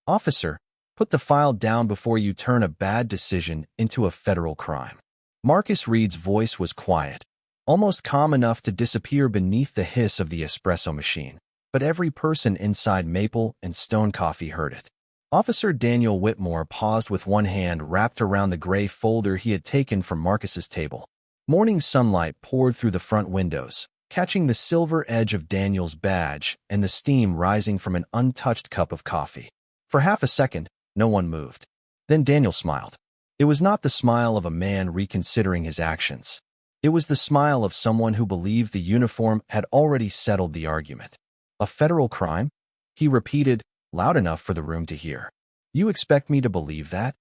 Officer, put the file down before you turn a bad decision into a federal crime. Marcus Reed's voice was quiet, almost calm enough to disappear beneath the hiss of the espresso machine, but every person inside Maple and Stone Coffee heard it. Officer Daniel Whitmore paused with one hand wrapped around the gray folder he had taken from Marcus's table. Morning sunlight poured through the front windows, catching the silver edge of Daniel's badge and the steam rising from an untouched cup of coffee. For half a second, no one moved. Then Daniel smiled. It was not the smile of a man reconsidering his actions. It was the smile of someone who believed the uniform had already settled the argument. A federal crime? He repeated, loud enough for the room to hear. You expect me to believe that?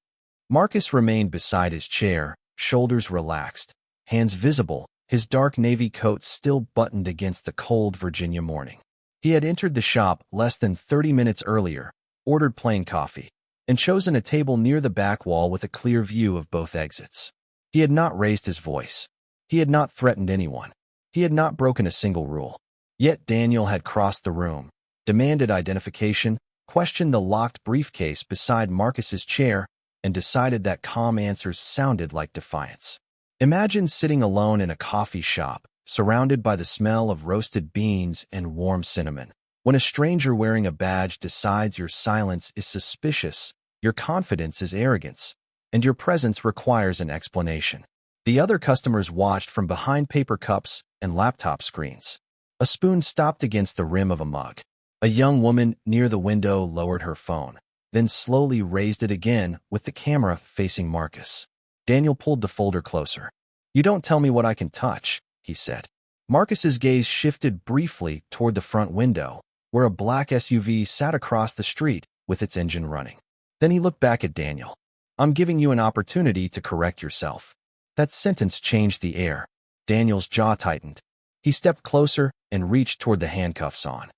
Marcus remained beside his chair, shoulders relaxed, hands visible, his dark navy coat still buttoned against the cold Virginia morning. He had entered the shop less than 30 minutes earlier, ordered plain coffee, and chosen a table near the back wall with a clear view of both exits. He had not raised his voice. He had not threatened anyone. He had not broken a single rule. Yet Daniel had crossed the room, demanded identification, questioned the locked briefcase beside Marcus's chair, and decided that calm answers sounded like defiance. Imagine sitting alone in a coffee shop, surrounded by the smell of roasted beans and warm cinnamon. When a stranger wearing a badge decides your silence is suspicious, your confidence is arrogance, and your presence requires an explanation. The other customers watched from behind paper cups and laptop screens. A spoon stopped against the rim of a mug. A young woman near the window lowered her phone, then slowly raised it again with the camera facing Marcus. Daniel pulled the folder closer. You don't tell me what I can touch, he said. Marcus's gaze shifted briefly toward the front window, where a black SUV sat across the street with its engine running. Then he looked back at Daniel. I'm giving you an opportunity to correct yourself. That sentence changed the air. Daniel's jaw tightened. He stepped closer and reached toward the handcuffs on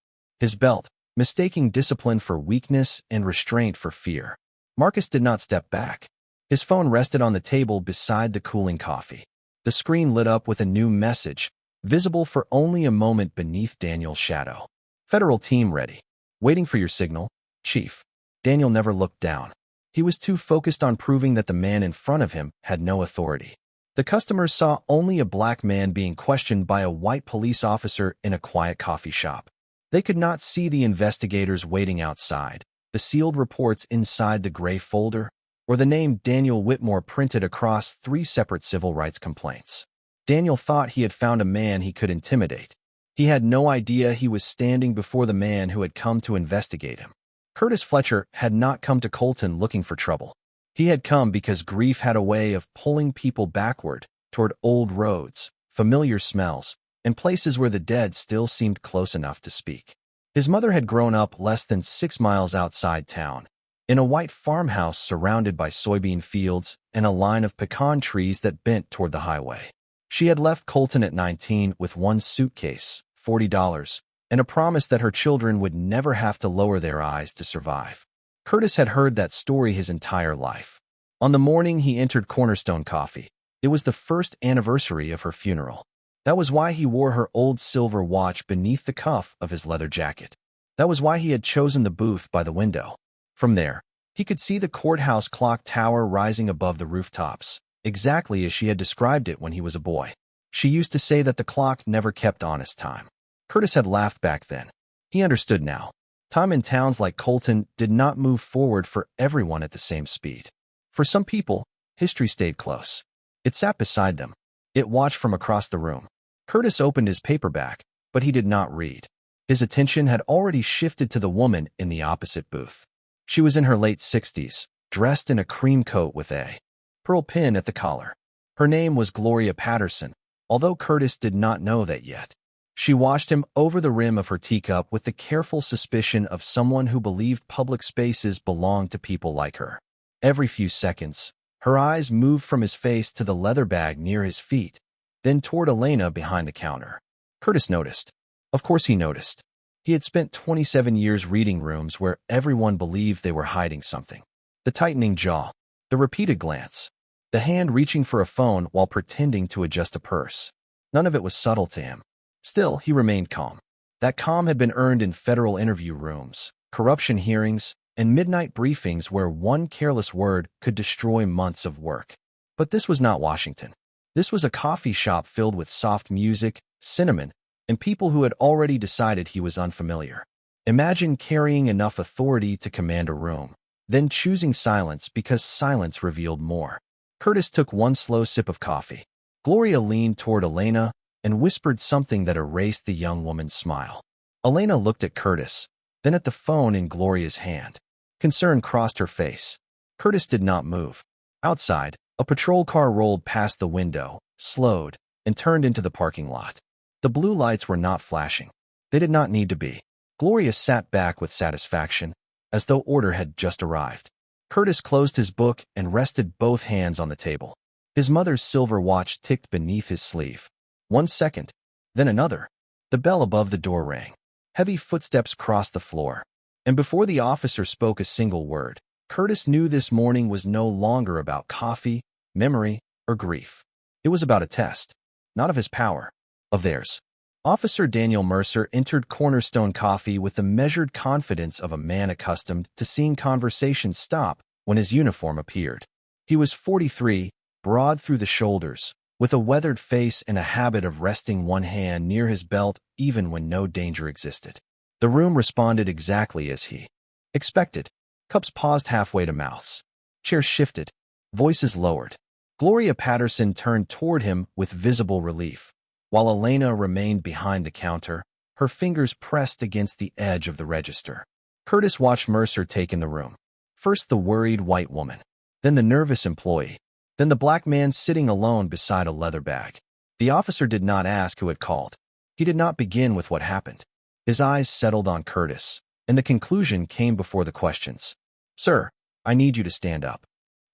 his belt, mistaking discipline for weakness and restraint for fear. Marcus did not step back. His phone rested on the table beside the cooling coffee. The screen lit up with a new message, visible for only a moment beneath Daniel's shadow. Federal team ready. Waiting for your signal, Chief. Daniel never looked down. He was too focused on proving that the man in front of him had no authority. The customers saw only a black man being questioned by a white police officer in a quiet coffee shop. They could not see the investigators waiting outside, the sealed reports inside the gray folder, or the name Daniel Whitmore printed across 3 separate civil rights complaints. Daniel thought he had found a man he could intimidate. He had no idea he was standing before the man who had come to investigate him. Curtis Fletcher had not come to Colton looking for trouble. He had come because grief had a way of pulling people backward toward old roads, familiar smells, and places where the dead still seemed close enough to speak. His mother had grown up less than 6 miles outside town, in a white farmhouse surrounded by soybean fields and a line of pecan trees that bent toward the highway. She had left Colton at 19 with one suitcase, $40, and a promise that her children would never have to lower their eyes to survive. Curtis had heard that story his entire life. On the morning he entered Cornerstone Coffee, it was the first anniversary of her funeral. That was why he wore her old silver watch beneath the cuff of his leather jacket. That was why he had chosen the booth by the window. From there, he could see the courthouse clock tower rising above the rooftops, exactly as she had described it when he was a boy. She used to say that the clock never kept honest time. Curtis had laughed back then. He understood now. Time in towns like Colton did not move forward for everyone at the same speed. For some people, history stayed close. It sat beside them. It watched from across the room. Curtis opened his paperback, but he did not read. His attention had already shifted to the woman in the opposite booth. She was in her late 60s, dressed in a cream coat with a pearl pin at the collar. Her name was Gloria Patterson, although Curtis did not know that yet. She watched him over the rim of her teacup with the careful suspicion of someone who believed public spaces belonged to people like her. Every few seconds, her eyes moved from his face to the leather bag near his feet, then toward Elena behind the counter. Curtis noticed. Of course he noticed. He had spent 27 years reading rooms where everyone believed they were hiding something. The tightening jaw, the repeated glance, the hand reaching for a phone while pretending to adjust a purse. None of it was subtle to him. Still, he remained calm. That calm had been earned in federal interview rooms, corruption hearings, and midnight briefings where one careless word could destroy months of work. But this was not Washington. This was a coffee shop filled with soft music, cinnamon, and people who had already decided he was unfamiliar. Imagine carrying enough authority to command a room, then choosing silence because silence revealed more. Curtis took one slow sip of coffee. Gloria leaned toward Elena and whispered something that erased the young woman's smile. Elena looked at Curtis, then at the phone in Gloria's hand. Concern crossed her face. Curtis did not move. Outside, a patrol car rolled past the window, slowed, and turned into the parking lot. The blue lights were not flashing. They did not need to be. Gloria sat back with satisfaction, as though order had just arrived. Curtis closed his book and rested both hands on the table. His mother's silver watch ticked beneath his sleeve. 1 second, then another. The bell above the door rang. Heavy footsteps crossed the floor. And before the officer spoke a single word, Curtis knew this morning was no longer about coffee, memory, or grief. It was about a test, not of his power, of theirs. Officer Daniel Mercer entered Cornerstone Coffee with the measured confidence of a man accustomed to seeing conversations stop when his uniform appeared. He was 43, broad through the shoulders, with a weathered face and a habit of resting one hand near his belt even when no danger existed. The room responded exactly as he expected. Cups paused halfway to mouths. Chairs shifted. Voices lowered. Gloria Patterson turned toward him with visible relief, while Elena remained behind the counter, her fingers pressed against the edge of the register. Curtis watched Mercer take in the room. First the worried white woman, then the nervous employee, then the black man sitting alone beside a leather bag. The officer did not ask who had called. He did not begin with what happened. His eyes settled on Curtis, and the conclusion came before the questions. "Sir, I need you to stand up."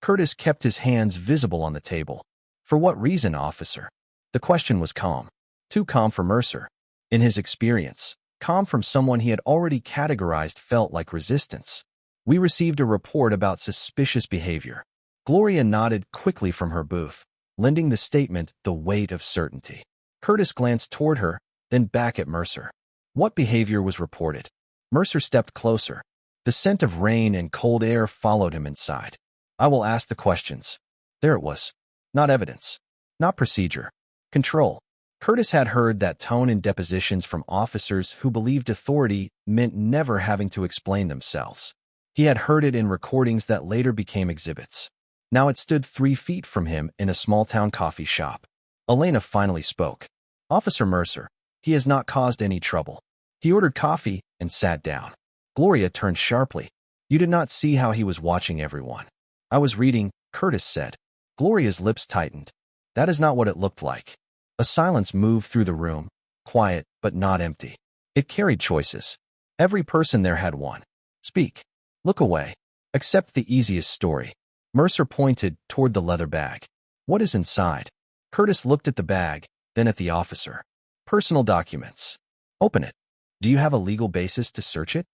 Curtis kept his hands visible on the table. "For what reason, officer?" The question was calm. Too calm for Mercer. In his experience, calm from someone he had already categorized felt like resistance. "We received a report about suspicious behavior." Gloria nodded quickly from her booth, lending the statement the weight of certainty. Curtis glanced toward her, then back at Mercer. "What behavior was reported?" Mercer stepped closer. The scent of rain and cold air followed him inside. "I will ask the questions." There it was. Not evidence. Not procedure. Control. Curtis had heard that tone in depositions from officers who believed authority meant never having to explain themselves. He had heard it in recordings that later became exhibits. Now it stood 3 feet from him in a small-town coffee shop. Elena finally spoke. "Officer Mercer, he has not caused any trouble." He ordered coffee and sat down. Gloria turned sharply. "You did not see how he was watching everyone." "I was reading," Curtis said. Gloria's lips tightened. "That is not what it looked like." A silence moved through the room, quiet but not empty. It carried choices. Every person there had one. Speak. Look away. Accept the easiest story. Mercer pointed toward the leather bag. "What is inside?" Curtis looked at the bag, then at the officer. "Personal documents." "Open it." "Do you have a legal basis to search it?"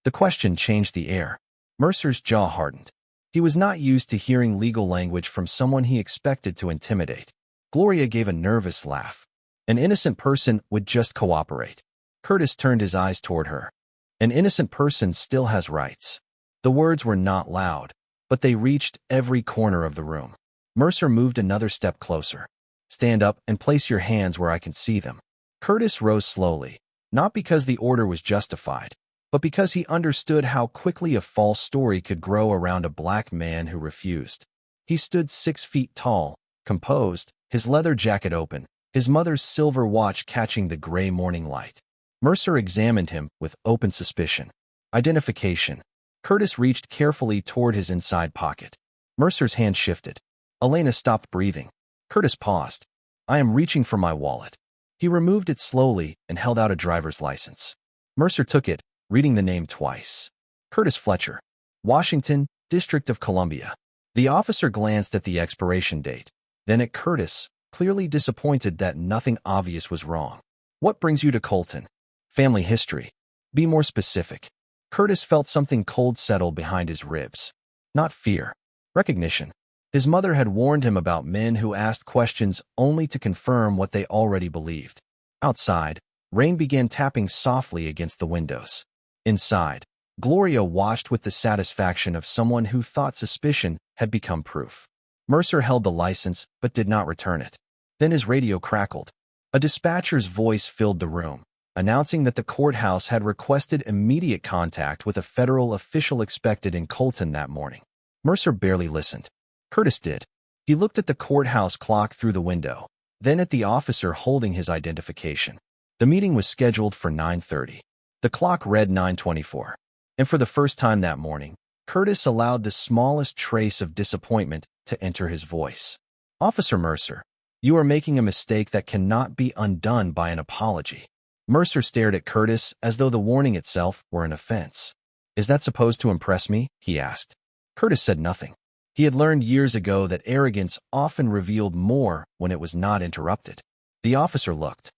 The question changed the air. Mercer's jaw hardened. He was not used to hearing legal language from someone he expected to intimidate. Gloria gave a nervous laugh. "An innocent person would just cooperate." Curtis turned his eyes toward her. "An innocent person still has rights." The words were not loud, but they reached every corner of the room. Mercer moved another step closer. "Stand up and place your hands where I can see them." Curtis rose slowly, not because the order was justified, but because he understood how quickly a false story could grow around a black man who refused. He stood 6 feet tall, composed, his leather jacket open, his mother's silver watch catching the gray morning light. Mercer examined him with open suspicion. Identification. Curtis reached carefully toward his inside pocket. Mercer's hand shifted. Elena stopped breathing. Curtis paused. "I am reaching for my wallet." He removed it slowly and held out a driver's license. Mercer took it, reading the name twice. Curtis Fletcher. Washington, District of Columbia. The officer glanced at the expiration date, then at Curtis, clearly disappointed that nothing obvious was wrong. "What brings you to Colton?" "Family history." "Be more specific." Curtis felt something cold settle behind his ribs. Not fear. Recognition. His mother had warned him about men who asked questions only to confirm what they already believed. Outside, rain began tapping softly against the windows. Inside, Gloria watched with the satisfaction of someone who thought suspicion had become proof. Mercer held the license but did not return it. Then his radio crackled. A dispatcher's voice filled the room, announcing that the courthouse had requested immediate contact with a federal official expected in Colton that morning. Mercer barely listened. Curtis did. He looked at the courthouse clock through the window, then at the officer holding his identification. The meeting was scheduled for 9:30. The clock read 9:24. And for the first time that morning, Curtis allowed the smallest trace of disappointment to enter his voice. "Officer Mercer, you are making a mistake that cannot be undone by an apology." Mercer stared at Curtis as though the warning itself were an offense. "Is that supposed to impress me?" he asked. Curtis said nothing. He had learned years ago that arrogance often revealed more when it was not interrupted. The officer looked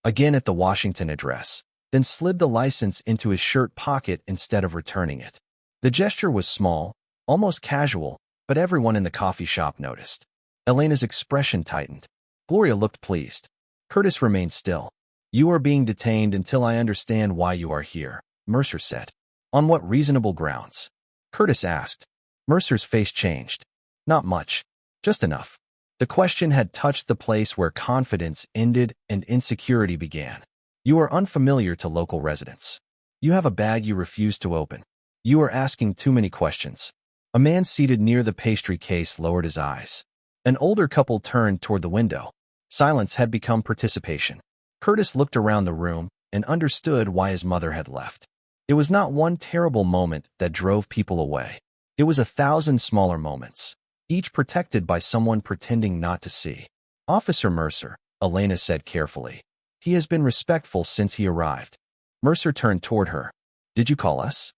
again at the Washington address, then slid the license into his shirt pocket instead of returning it. The gesture was small, almost casual, but everyone in the coffee shop noticed. Elena's expression tightened. Gloria looked pleased. Curtis remained still. "You are being detained until I understand why you are here," Mercer said. "On what reasonable grounds?" Curtis asked. Mercer's face changed. "Not much. Just enough." The question had touched the place where confidence ended and insecurity began. "You are unfamiliar to local residents. You have a bag you refuse to open. You are asking too many questions." A man seated near the pastry case lowered his eyes. An older couple turned toward the window. Silence had become participation. Curtis looked around the room and understood why his mother had left. It was not one terrible moment that drove people away. It was 1,000 smaller moments, each protected by someone pretending not to see. "Officer Mercer," Elena said carefully. "He has been respectful since he arrived." Mercer turned toward her. "Did you call us?"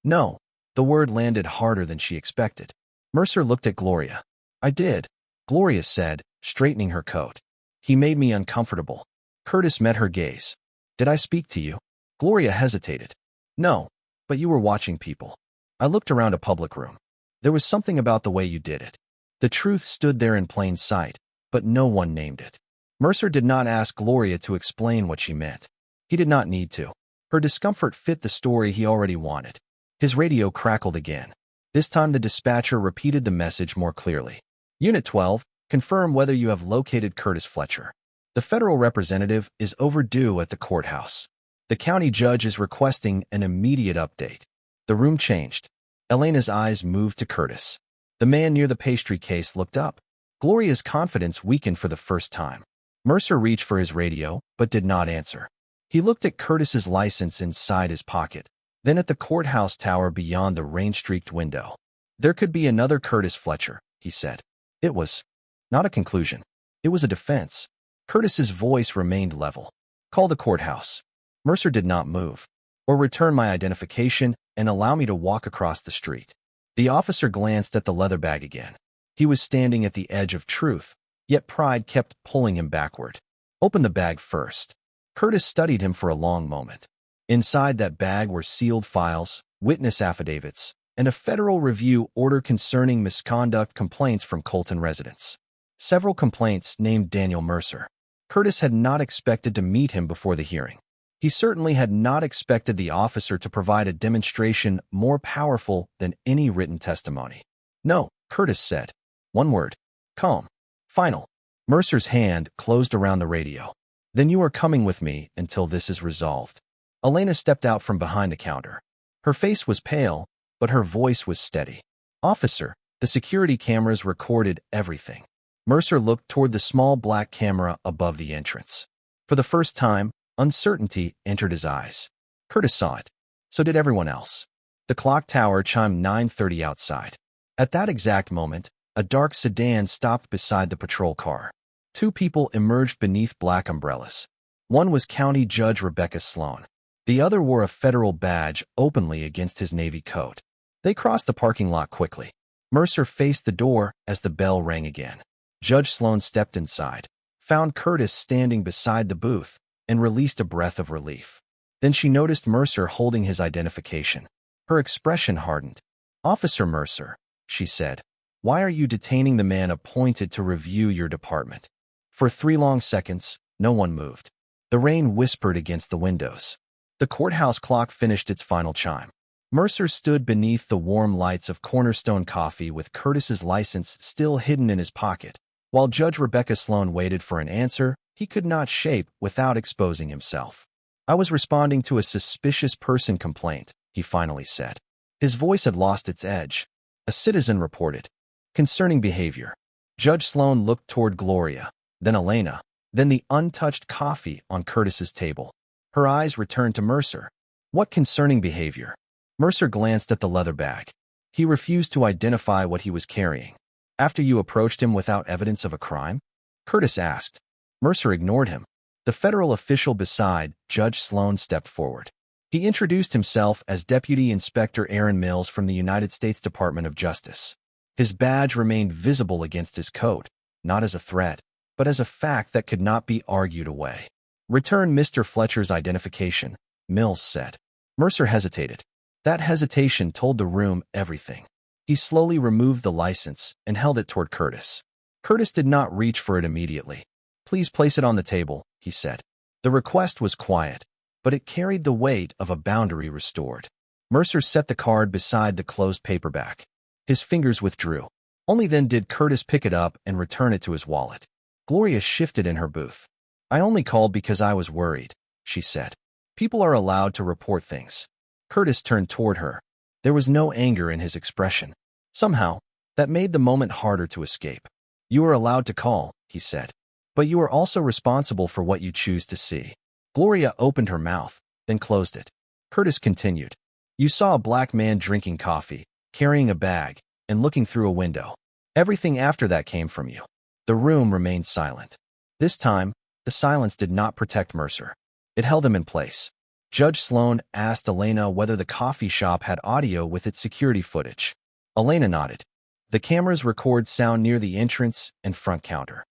"No." The word landed harder than she expected. Mercer looked at Gloria. "I did," Gloria said, straightening her coat. "He made me uncomfortable." Curtis met her gaze. "Did I speak to you?" Gloria hesitated. "No, but you were watching people. I looked around a public room. There was something about the way you did it." The truth stood there in plain sight, but no one named it. Mercer did not ask Gloria to explain what she meant. He did not need to. Her discomfort fit the story he already wanted. His radio crackled again. This time the dispatcher repeated the message more clearly. "Unit 12, confirm whether you have located Curtis Fletcher. The federal representative is overdue at the courthouse. The county judge is requesting an immediate update." The room changed. Elena's eyes moved to Curtis. The man near the pastry case looked up. Gloria's confidence weakened for the first time. Mercer reached for his radio, but did not answer. He looked at Curtis's license inside his pocket, then at the courthouse tower beyond the rain-streaked window. "There could be another Curtis Fletcher," he said. It was not a conclusion. It was a defense. Curtis's voice remained level. "Call the courthouse." Mercer did not move. "Or return my identification and allow me to walk across the street." The officer glanced at the leather bag again. He was standing at the edge of truth, yet pride kept pulling him backward. "Open the bag first." Curtis studied him for a long moment. Inside that bag were sealed files, witness affidavits, and a federal review order concerning misconduct complaints from Colton residents. Several complaints named Daniel Mercer. Curtis had not expected to meet him before the hearing. He certainly had not expected the officer to provide a demonstration more powerful than any written testimony. "No," Curtis said. One word. "Calm. Final." Mercer's hand closed around the radio. "Then you are coming with me until this is resolved." Elena stepped out from behind the counter. Her face was pale, but her voice was steady. "Officer, the security cameras recorded everything." Mercer looked toward the small black camera above the entrance. For the first time, uncertainty entered his eyes. Curtis saw it. So did everyone else. The clock tower chimed 9:30 outside. At that exact moment, a dark sedan stopped beside the patrol car. Two people emerged beneath black umbrellas. One was County Judge Rebecca Sloan. The other wore a federal badge openly against his navy coat. They crossed the parking lot quickly. Mercer faced the door as the bell rang again. Judge Sloan stepped inside, found Curtis standing beside the booth, and released a breath of relief. Then she noticed Mercer holding his identification. Her expression hardened. "Officer Mercer," she said, "why are you detaining the man appointed to review your department?" For 3 long seconds, no one moved. The rain whispered against the windows. The courthouse clock finished its final chime. Mercer stood beneath the warm lights of Cornerstone Coffee with Curtis's license still hidden in his pocket. While Judge Rebecca Sloan waited for an answer he could not shape without exposing himself. "I was responding to a suspicious person complaint," he finally said. His voice had lost its edge. "A citizen reported concerning behavior." Judge Sloan looked toward Gloria, then Elena, then the untouched coffee on Curtis's table. Her eyes returned to Mercer. "What concerning behavior?" Mercer glanced at the leather bag. He refused to identify what he was carrying. "After you approached him without evidence of a crime?" Curtis asked. Mercer ignored him. The federal official beside Judge Sloan stepped forward. He introduced himself as Deputy Inspector Aaron Mills from the United States Department of Justice. His badge remained visible against his coat, not as a threat, but as a fact that could not be argued away. "Return Mr. Fletcher's identification," Mills said. Mercer hesitated. That hesitation told the room everything. He slowly removed the license and held it toward Curtis. Curtis did not reach for it immediately. "Please place it on the table," he said. The request was quiet, but it carried the weight of a boundary restored. Mercer set the card beside the closed paperback. His fingers withdrew. Only then did Curtis pick it up and return it to his wallet. Gloria shifted in her booth. "I only called because I was worried," she said. "People are allowed to report things." Curtis turned toward her. There was no anger in his expression. Somehow, that made the moment harder to escape. "You are allowed to call," he said. "But you are also responsible for what you choose to see." Gloria opened her mouth, then closed it. Curtis continued. "You saw a black man drinking coffee, carrying a bag, and looking through a window. Everything after that came from you." The room remained silent. This time, the silence did not protect Mercer. It held him in place. Judge Sloan asked Elena whether the coffee shop had audio with its security footage. Elena nodded. "The cameras record sound near the entrance and front counter."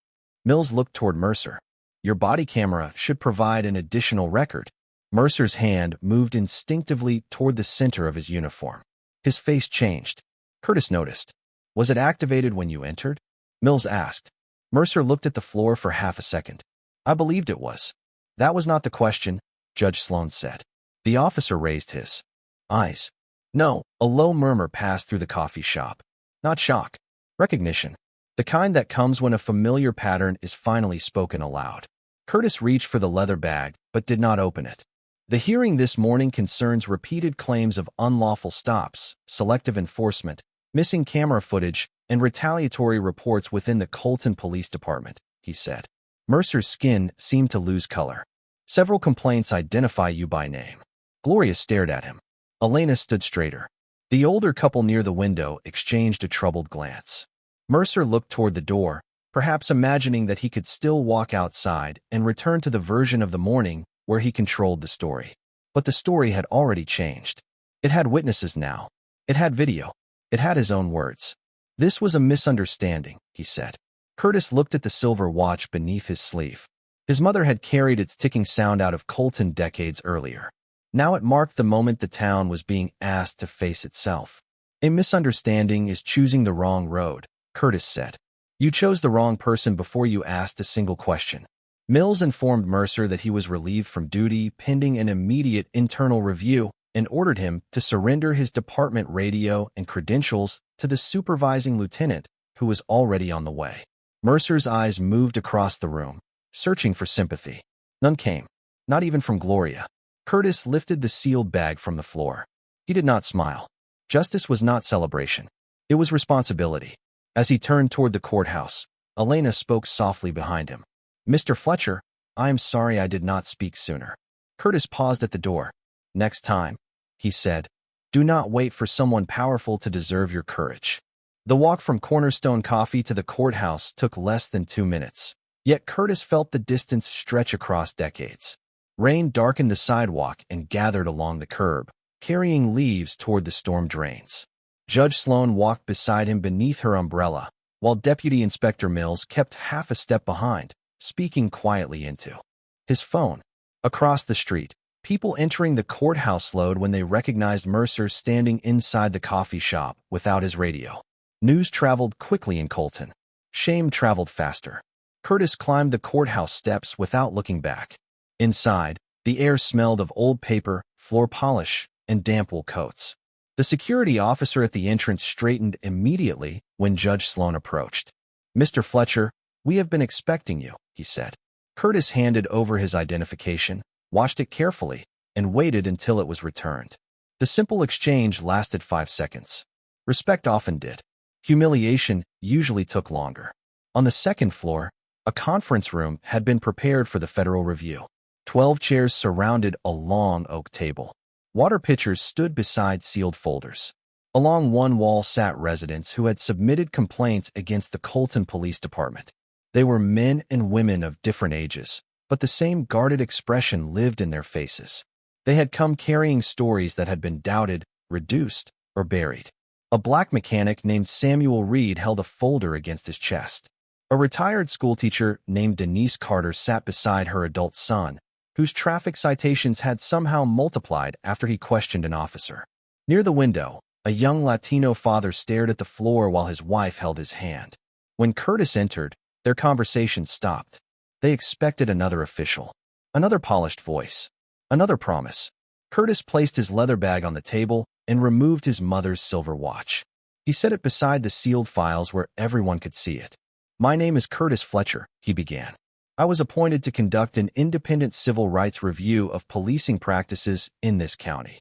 Mills looked toward Mercer. "Your body camera should provide an additional record." Mercer's hand moved instinctively toward the center of his uniform. His face changed. Curtis noticed. "Was it activated when you entered?" Mills asked. Mercer looked at the floor for half a second. "I believed it was." "That was not the question," Judge Sloan said. The officer raised his eyes. "No." A low murmur passed through the coffee shop. Not shock. Recognition. The kind that comes when a familiar pattern is finally spoken aloud. Curtis reached for the leather bag, but did not open it. "The hearing this morning concerns repeated claims of unlawful stops, selective enforcement, missing camera footage, and retaliatory reports within the Colton Police Department," he said. Mercer's skin seemed to lose color. "Several complaints identify you by name." Gloria stared at him. Elena stood straighter. The older couple near the window exchanged a troubled glance. Mercer looked toward the door, perhaps imagining that he could still walk outside and return to the version of the morning where he controlled the story. But the story had already changed. It had witnesses now. It had video. It had his own words. "This was a misunderstanding," he said. Curtis looked at the silver watch beneath his sleeve. His mother had carried its ticking sound out of Colton decades earlier. Now it marked the moment the town was being asked to face itself. "A misunderstanding is choosing the wrong road," Curtis said. "You chose the wrong person before you asked a single question." Mills informed Mercer that he was relieved from duty pending an immediate internal review and ordered him to surrender his department radio and credentials to the supervising lieutenant, who was already on the way. Mercer's eyes moved across the room, searching for sympathy. None came, not even from Gloria. Curtis lifted the sealed bag from the floor. He did not smile. Justice was not celebration. It was responsibility. As he turned toward the courthouse, Elena spoke softly behind him. "Mr. Fletcher, I am sorry I did not speak sooner." Curtis paused at the door. "Next time," he said, "do not wait for someone powerful to deserve your courage." The walk from Cornerstone Coffee to the courthouse took less than 2 minutes. Yet Curtis felt the distance stretch across decades. Rain darkened the sidewalk and gathered along the curb, carrying leaves toward the storm drains. Judge Sloan walked beside him beneath her umbrella, while Deputy Inspector Mills kept half a step behind, speaking quietly into his phone. Across the street, people entering the courthouse slowed when they recognized Mercer standing inside the coffee shop without his radio. News traveled quickly in Colton. Shame traveled faster. Curtis climbed the courthouse steps without looking back. Inside, the air smelled of old paper, floor polish, and damp wool coats. The security officer at the entrance straightened immediately when Judge Sloan approached. "Mr. Fletcher, we have been expecting you," he said. Curtis handed over his identification, watched it carefully, and waited until it was returned. The simple exchange lasted 5 seconds. Respect often did. Humiliation usually took longer. On the second floor, a conference room had been prepared for the federal review. 12 chairs surrounded a long oak table. Water pitchers stood beside sealed folders. Along one wall sat residents who had submitted complaints against the Colton Police Department. They were men and women of different ages, but the same guarded expression lived in their faces. They had come carrying stories that had been doubted, reduced, or buried. A black mechanic named Samuel Reed held a folder against his chest. A retired schoolteacher named Denise Carter sat beside her adult son, whose traffic citations had somehow multiplied after he questioned an officer. Near the window, a young Latino father stared at the floor while his wife held his hand. When Curtis entered, their conversation stopped. They expected another official, another polished voice, another promise. Curtis placed his leather bag on the table and removed his mother's silver watch. He set it beside the sealed files where everyone could see it. "My name is Curtis Fletcher," he began. "I was appointed to conduct an independent civil rights review of policing practices in this county."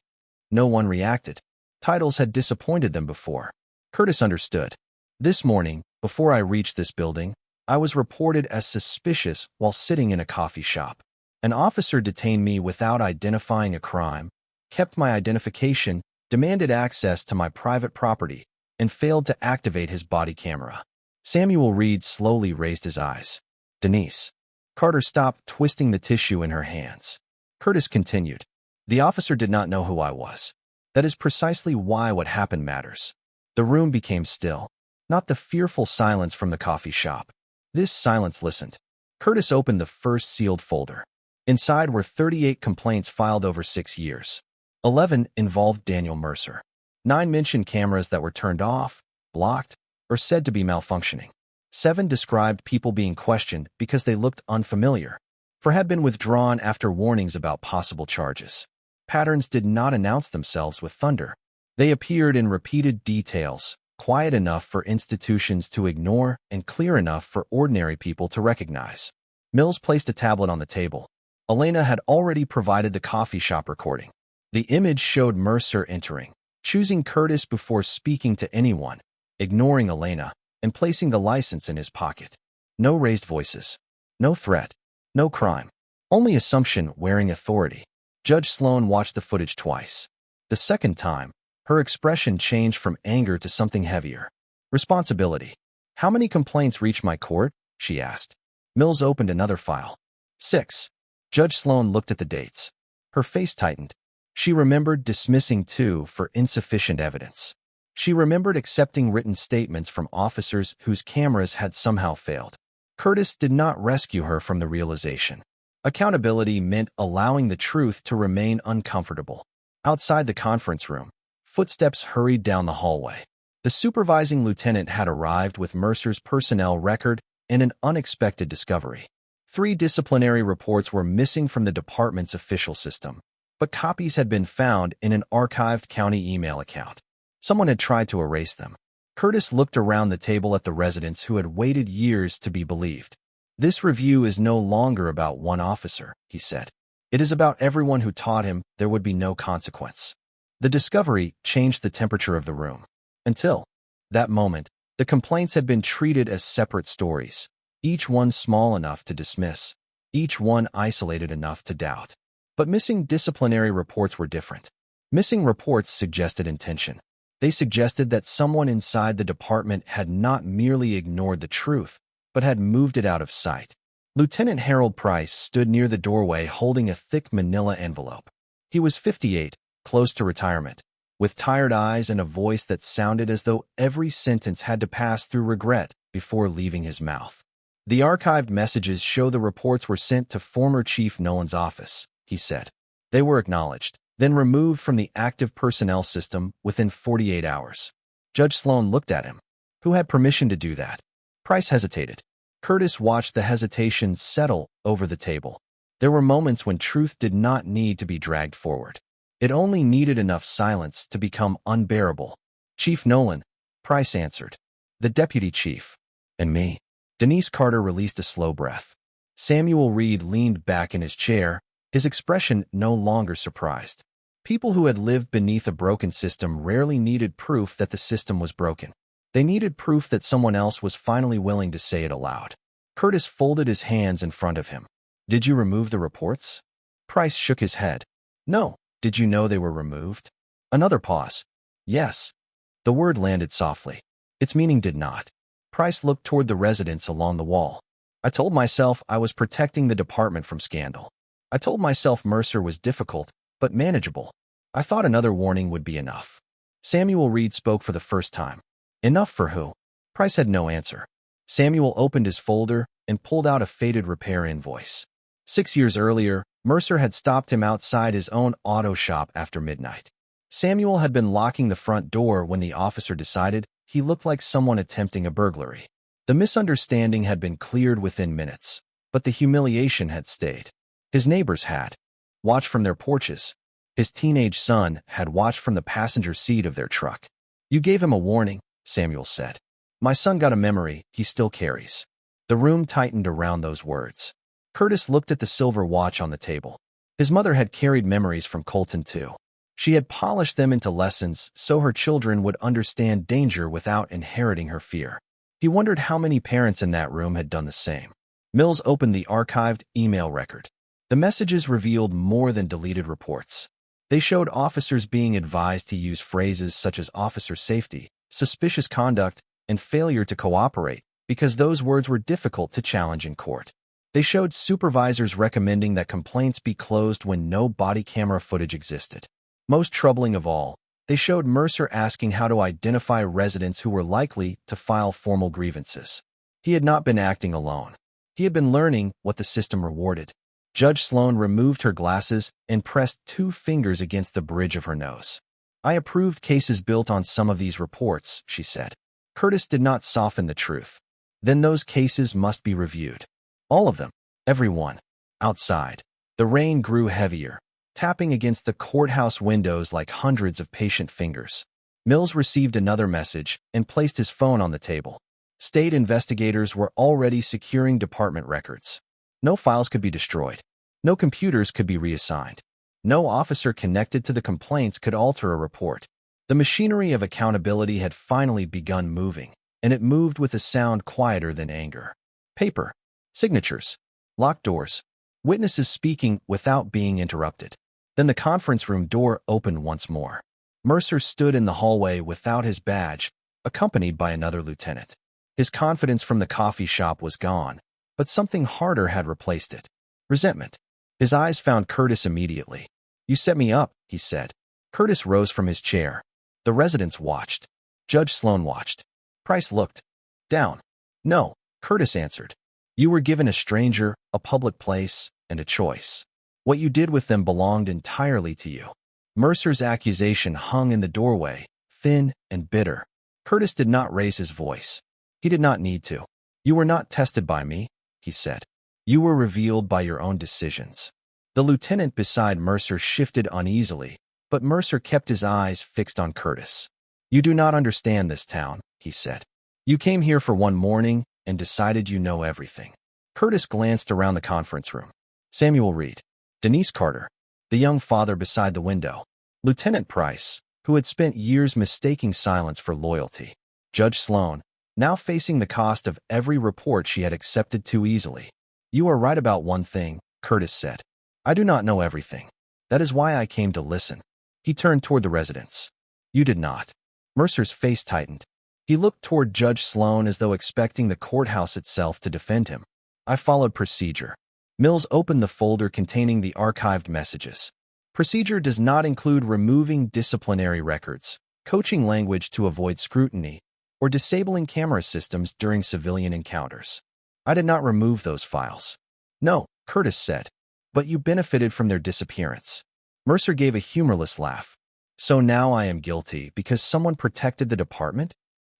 No one reacted. Titles had disappointed them before. Curtis understood. "This morning, before I reached this building, I was reported as suspicious while sitting in a coffee shop. An officer detained me without identifying a crime, kept my identification, demanded access to my private property, and failed to activate his body camera." Samuel Reed slowly raised his eyes. "Denise." Carter stopped twisting the tissue in her hands. Curtis continued. "The officer did not know who I was. That is precisely why what happened matters." The room became still, not the fearful silence from the coffee shop. This silence listened. Curtis opened the first sealed folder. Inside were 38 complaints filed over 6 years. 11 involved Daniel Mercer. 9 mentioned cameras that were turned off, blocked, or said to be malfunctioning. 7 described people being questioned because they looked unfamiliar, or had been withdrawn after warnings about possible charges. Patterns did not announce themselves with thunder. They appeared in repeated details, quiet enough for institutions to ignore and clear enough for ordinary people to recognize. Mills placed a tablet on the table. Elena had already provided the coffee shop recording. The image showed Mercer entering, choosing Curtis before speaking to anyone, ignoring Elena, and placing the license in his pocket. No raised voices. No threat. No crime. Only assumption wearing authority. Judge Sloan watched the footage twice. The second time, her expression changed from anger to something heavier. Responsibility. "How many complaints reached my court?" she asked. Mills opened another file. 6. Judge Sloan looked at the dates. Her face tightened. She remembered dismissing 2 for insufficient evidence. She remembered accepting written statements from officers whose cameras had somehow failed. Curtis did not rescue her from the realization. Accountability meant allowing the truth to remain uncomfortable. Outside the conference room, footsteps hurried down the hallway. The supervising lieutenant had arrived with Mercer's personnel record and an unexpected discovery. 3 disciplinary reports were missing from the department's official system, but copies had been found in an archived county email account. Someone had tried to erase them. Curtis looked around the table at the residents who had waited years to be believed. "This review is no longer about one officer," he said. "It is about everyone who taught him there would be no consequence." The discovery changed the temperature of the room. Until that moment, the complaints had been treated as separate stories, each one small enough to dismiss, each one isolated enough to doubt. But missing disciplinary reports were different. Missing reports suggested intention. They suggested that someone inside the department had not merely ignored the truth, but had moved it out of sight. Lieutenant Harold Price stood near the doorway holding a thick manila envelope. He was 58, close to retirement, with tired eyes and a voice that sounded as though every sentence had to pass through regret before leaving his mouth. "The archived messages show the reports were sent to former Chief Nolan's office," he said. "They were acknowledged, then removed from the active personnel system within 48 hours. Judge Sloan looked at him. "Who had permission to do that?" Price hesitated. Curtis watched the hesitation settle over the table. There were moments when truth did not need to be dragged forward. It only needed enough silence to become unbearable. Chief Nolan, Price answered. The deputy chief. And me. Denise Carter released a slow breath. Samuel Reed leaned back in his chair, his expression no longer surprised. People who had lived beneath a broken system rarely needed proof that the system was broken. They needed proof that someone else was finally willing to say it aloud. Curtis folded his hands in front of him. Did you remove the reports? Price shook his head. No. Did you know they were removed? Another pause. Yes. The word landed softly. Its meaning did not. Price looked toward the residents along the wall. I told myself I was protecting the department from scandal. I told myself Mercer was difficult, but manageable. I thought another warning would be enough. Samuel Reed spoke for the first time. Enough for who? Price had no answer. Samuel opened his folder and pulled out a faded repair invoice. 6 years earlier, Mercer had stopped him outside his own auto shop after midnight. Samuel had been locking the front door when the officer decided he looked like someone attempting a burglary. The misunderstanding had been cleared within minutes, but the humiliation had stayed. His neighbors had watched from their porches. His teenage son had watched from the passenger seat of their truck. You gave him a warning, Samuel said. My son got a memory he still carries. The room tightened around those words. Curtis looked at the silver watch on the table. His mother had carried memories from Colton too. She had polished them into lessons so her children would understand danger without inheriting her fear. He wondered how many parents in that room had done the same. Mills opened the archived email record. The messages revealed more than deleted reports. They showed officers being advised to use phrases such as officer safety, suspicious conduct, and failure to cooperate, because those words were difficult to challenge in court. They showed supervisors recommending that complaints be closed when no body camera footage existed. Most troubling of all, they showed Mercer asking how to identify residents who were likely to file formal grievances. He had not been acting alone. He had been learning what the system rewarded. Judge Sloan removed her glasses and pressed 2 fingers against the bridge of her nose. I approved cases built on some of these reports, she said. Curtis did not soften the truth. Then those cases must be reviewed. All of them. Every one. Outside. The rain grew heavier, tapping against the courthouse windows like hundreds of patient fingers. Mills received another message and placed his phone on the table. State investigators were already securing department records. No files could be destroyed. No computers could be reassigned. No officer connected to the complaints could alter a report. The machinery of accountability had finally begun moving, and it moved with a sound quieter than anger. Paper. Signatures. Locked doors. Witnesses speaking without being interrupted. Then the conference room door opened once more. Mercer stood in the hallway without his badge, accompanied by another lieutenant. His confidence from the coffee shop was gone, but something harder had replaced it. Resentment. His eyes found Curtis immediately. You set me up, he said. Curtis rose from his chair. The residents watched. Judge Sloan watched. Price looked down. No, Curtis answered. You were given a stranger, a public place, and a choice. What you did with them belonged entirely to you. Mercer's accusation hung in the doorway, thin and bitter. Curtis did not raise his voice. He did not need to. You were not tested by me, he said. You were revealed by your own decisions. The lieutenant beside Mercer shifted uneasily, but Mercer kept his eyes fixed on Curtis. You do not understand this town, he said. You came here for one morning and decided you know everything. Curtis glanced around the conference room. Samuel Reed. Denise Carter. The young father beside the window. Lieutenant Price, who had spent years mistaking silence for loyalty. Judge Sloan, now facing the cost of every report she had accepted too easily. You are right about one thing, Curtis said. I do not know everything. That is why I came to listen. He turned toward the residents. You did not. Mercer's face tightened. He looked toward Judge Sloan as though expecting the courthouse itself to defend him. I followed procedure. Mills opened the folder containing the archived messages. Procedure does not include removing disciplinary records, coaching language to avoid scrutiny, or disabling camera systems during civilian encounters. I did not remove those files. No, Curtis said. But you benefited from their disappearance. Mercer gave a humorless laugh. So now I am guilty because someone protected the department?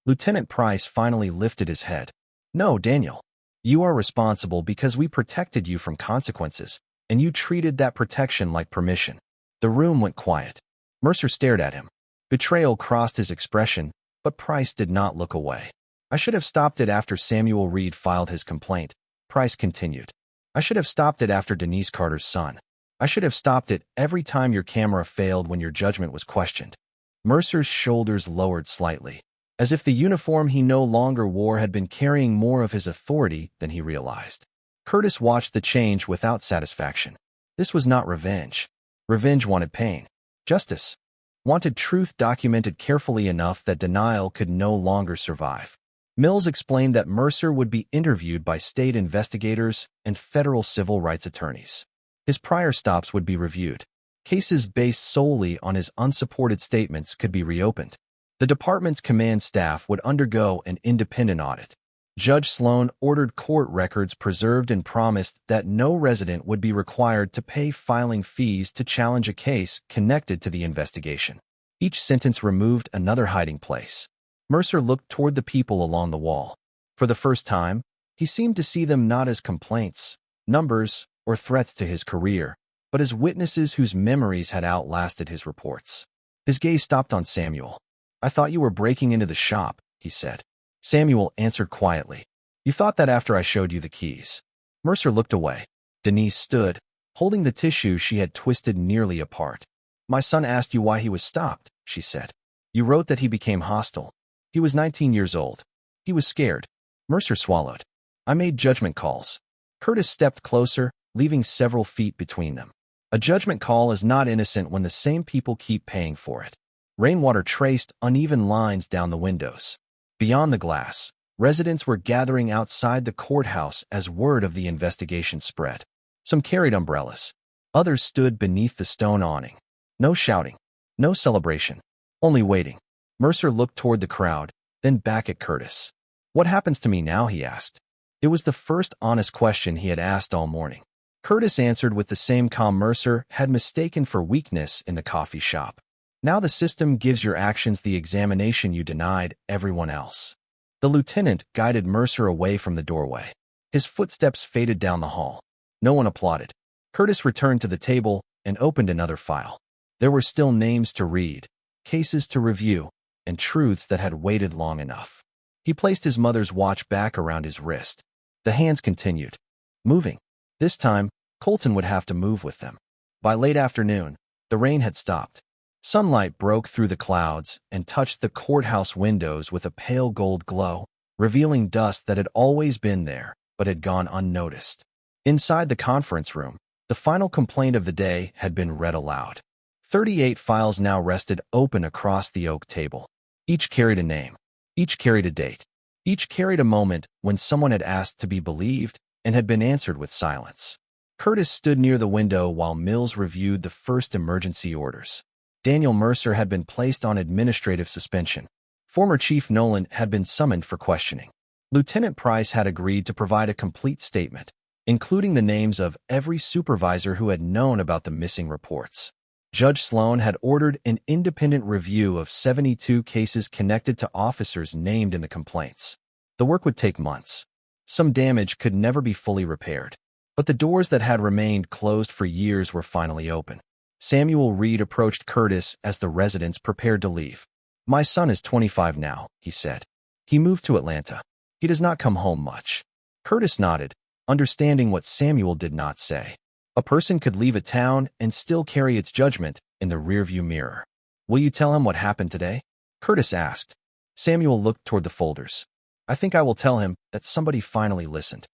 Lieutenant Price finally lifted his head. No, Daniel. You are responsible because we protected you from consequences, and you treated that protection like permission. The room went quiet. Mercer stared at him. Betrayal crossed his expression, but Price did not look away. I should have stopped it after Samuel Reed filed his complaint, Price continued. I should have stopped it after Denise Carter's son. I should have stopped it every time your camera failed when your judgment was questioned. Mercer's shoulders lowered slightly, as if the uniform he no longer wore had been carrying more of his authority than he realized. Curtis watched the change without satisfaction. This was not revenge. Revenge wanted pain. Justice wanted truth documented carefully enough that denial could no longer survive. Mills explained that Mercer would be interviewed by state investigators and federal civil rights attorneys. His prior stops would be reviewed. Cases based solely on his unsupported statements could be reopened. The department's command staff would undergo an independent audit. Judge Sloan ordered court records preserved and promised that no resident would be required to pay filing fees to challenge a case connected to the investigation. Each sentence removed another hiding place. Mercer looked toward the people along the wall. For the first time, he seemed to see them not as complaints, numbers, or threats to his career, but as witnesses whose memories had outlasted his reports. His gaze stopped on Samuel. I thought you were breaking into the shop, he said. Samuel answered quietly. You thought that after I showed you the keys. Mercer looked away. Denise stood, holding the tissue she had twisted nearly apart. My son asked you why he was stopped, she said. You wrote that he became hostile. He was 19 years old. He was scared. Mercer swallowed. I made judgment calls. Curtis stepped closer, leaving several feet between them. A judgment call is not innocent when the same people keep paying for it. Rainwater traced uneven lines down the windows. Beyond the glass, residents were gathering outside the courthouse as word of the investigation spread. Some carried umbrellas. Others stood beneath the stone awning. No shouting. No celebration. Only waiting. Mercer looked toward the crowd, then back at Curtis. What happens to me now, he asked. It was the first honest question he had asked all morning. Curtis answered with the same calm Mercer had mistaken for weakness in the coffee shop. Now the system gives your actions the examination you denied everyone else. The lieutenant guided Mercer away from the doorway. His footsteps faded down the hall. No one applauded. Curtis returned to the table and opened another file. There were still names to read, cases to review, and truths that had waited long enough. He placed his mother's watch back around his wrist. The hands continued, moving. This time, Colton would have to move with them. By late afternoon, the rain had stopped. Sunlight broke through the clouds and touched the courthouse windows with a pale gold glow, revealing dust that had always been there, but had gone unnoticed. Inside the conference room, the final complaint of the day had been read aloud. 38 files now rested open across the oak table. Each carried a name. Each carried a date. Each carried a moment when someone had asked to be believed and had been answered with silence. Curtis stood near the window while Mills reviewed the first emergency orders. Daniel Mercer had been placed on administrative suspension. Former Chief Nolan had been summoned for questioning. Lieutenant Price had agreed to provide a complete statement, including the names of every supervisor who had known about the missing reports. Judge Sloan had ordered an independent review of 72 cases connected to officers named in the complaints. The work would take months. Some damage could never be fully repaired, but the doors that had remained closed for years were finally open. Samuel Reed approached Curtis as the residents prepared to leave. My son is 25 now, he said. He moved to Atlanta. He does not come home much. Curtis nodded, understanding what Samuel did not say. A person could leave a town and still carry its judgment in the rearview mirror. Will you tell him what happened today? Curtis asked. Samuel looked toward the folders. I think I will tell him that somebody finally listened.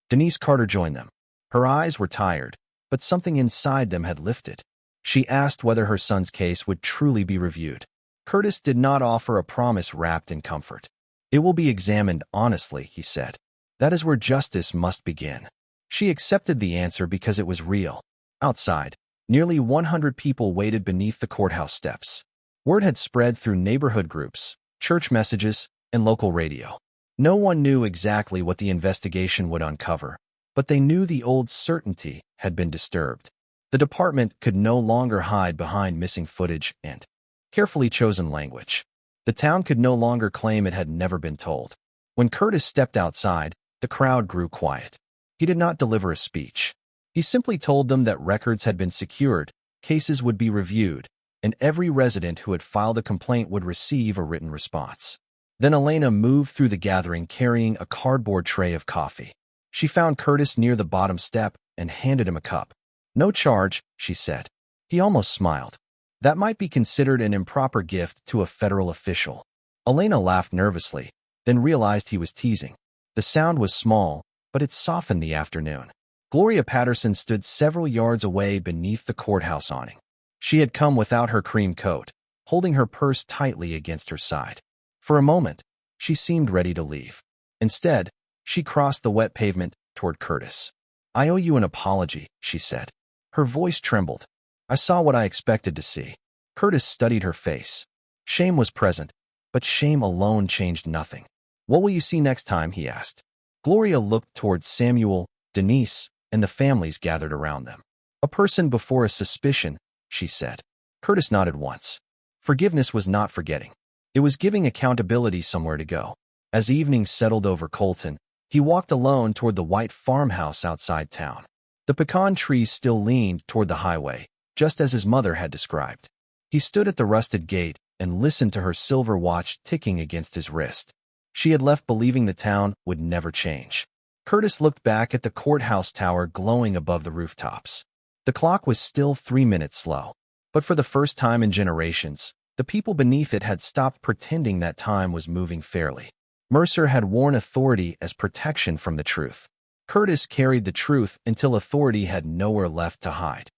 Denise Carter joined them. Her eyes were tired, but something inside them had lifted. She asked whether her son's case would truly be reviewed. Curtis did not offer a promise wrapped in comfort. It will be examined honestly, he said. That is where justice must begin. She accepted the answer because it was real. Outside, nearly 100 people waited beneath the courthouse steps. Word had spread through neighborhood groups, church messages, and local radio. No one knew exactly what the investigation would uncover, but they knew the old certainty had been disturbed. The department could no longer hide behind missing footage and carefully chosen language. The town could no longer claim it had never been told. When Curtis stepped outside, the crowd grew quiet. He did not deliver a speech. He simply told them that records had been secured, cases would be reviewed, and every resident who had filed a complaint would receive a written response. Then Elena moved through the gathering carrying a cardboard tray of coffee. She found Curtis near the bottom step and handed him a cup. "No charge," she said. He almost smiled. That might be considered an improper gift to a federal official. Elena laughed nervously, then realized he was teasing. The sound was small, but it softened the afternoon. Gloria Patterson stood several yards away beneath the courthouse awning. She had come without her cream coat, holding her purse tightly against her side. For a moment, she seemed ready to leave. Instead, she crossed the wet pavement toward Curtis. "I owe you an apology," she said. Her voice trembled. "I saw what I expected to see." Curtis studied her face. Shame was present, but shame alone changed nothing. "What will you see next time?" he asked. Gloria looked towards Samuel, Denise, and the families gathered around them. "A person before a suspicion," she said. Curtis nodded once. Forgiveness was not forgetting. It was giving accountability somewhere to go. As evening settled over Colton, he walked alone toward the white farmhouse outside town. The pecan trees still leaned toward the highway, just as his mother had described. He stood at the rusted gate and listened to her silver watch ticking against his wrist. She had left believing the town would never change. Curtis looked back at the courthouse tower glowing above the rooftops. The clock was still 3 minutes slow, but for the first time in generations, the people beneath it had stopped pretending that time was moving fairly. Mercer had worn authority as protection from the truth. Curtis carried the truth until authority had nowhere left to hide.